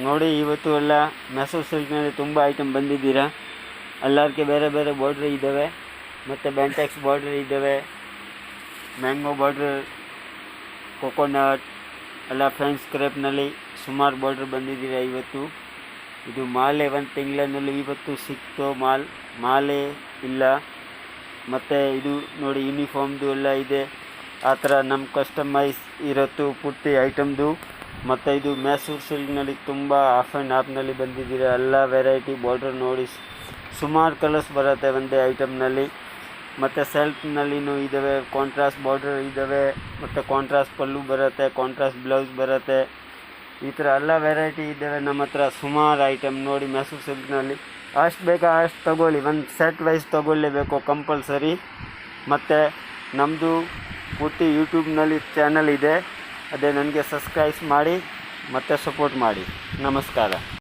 ನೋಡಿ ಇವತ್ತು ಎಲ್ಲ ಮೆಸೋ ಸಿಲ್ಕ್ನಲ್ಲಿ ತುಂಬ ಐಟಮ್ ಬಂದಿದ್ದೀರಾ. ಎಲ್ಲರಿಗೆ ಬೇರೆ ಬೇರೆ ಬಾರ್ಡ್ರ್ ಇದ್ದಾವೆ, ಮತ್ತು ಬೆಂಟೆಕ್ಸ್ ಬಾರ್ಡ್ರ್ ಇದ್ದಾವೆ, ಮ್ಯಾಂಗೋ ಬಾರ್ಡ್ರ್, ಕೊಕೊನಟ್ ಎಲ್ಲ ಫ್ರೆಂಚ್ ಕ್ರೇಪ್ನಲ್ಲಿ ಸುಮಾರು ಬಾರ್ಡ್ರ್ ಬಂದಿದ್ದೀರಾ ಇವತ್ತು. ಇದು ಮಾಲೆ ಒಂದು ತಿಂಗಳಿನಲ್ಲಿ ಇವತ್ತು ಸಿಕ್ತು, ಮಾಲೆ ಇಲ್ಲ. ಮತ್ತು ಇದು ನೋಡಿ ಯೂನಿಫಾರ್ಮ್ದು ಎಲ್ಲ ಇದೆ. ಆ ಥರ ನಮ್ಮ ಕಸ್ಟಮೈಸ್ ಇರತ್ತು ಪೂರ್ತಿ ಐಟಮ್ದು. ಮತ್ತು ಇದು ಮೈಸೂರು ಸಿಲ್ಕ್ನಲ್ಲಿ ತುಂಬ ಆಫ್ ಆ್ಯಂಡ್ ಆಫ್ನಲ್ಲಿ ಬಂದಿದ್ದೀರಾ. ಎಲ್ಲ ವೆರೈಟಿ ಬಾರ್ಡ್ರ್ ನೋಡಿ, ಸುಮಾರು ಕಲರ್ಸ್ ಬರುತ್ತೆ ಒಂದೇ ಐಟಮ್ನಲ್ಲಿ. ಮತ್ತು ಸೆಲ್ಫ್ನಲ್ಲಿನೂ ಇದ್ದಾವೆ, ಕಾಂಟ್ರಾಸ್ಟ್ ಬಾರ್ಡ್ರ್ ಇದ್ದಾವೆ, ಮತ್ತು ಕಾಂಟ್ರಾಸ್ಟ್ ಪಲ್ಲು ಬರುತ್ತೆ, ಕಾಂಟ್ರಾಸ್ಟ್ ಬ್ಲೌಸ್ ಬರುತ್ತೆ. ಈ ಥರ ಎಲ್ಲ ವೆರೈಟಿ ಇದ್ದಾವೆ ನಮ್ಮ ಹತ್ರ ಸುಮಾರು ಐಟಮ್. ನೋಡಿ ಮೈಸೂರು ಸಿಲ್ಕ್ನಲ್ಲಿ ಅಷ್ಟು ಬೇಕಾ ಅಷ್ಟು ತಗೊಳ್ಳಿ, ಒಂದು ಸೆಟ್ ವೈಸ್ ತೊಗೊಳ್ಳೇಬೇಕು ಕಂಪಲ್ಸರಿ. ಮತ್ತು ನಮ್ಮದು ಪೂರ್ತಿ ಯೂಟ್ಯೂಬ್ನಲ್ಲಿ ಚಾನಲ್ ಇದೆ, ಅದೇ ನನಗೆ ಸಬ್ಸ್ಕ್ರೈಬ್ ಮಾಡಿ ಮತ್ತು ಸಪೋರ್ಟ್ ಮಾಡಿ. ನಮಸ್ಕಾರ.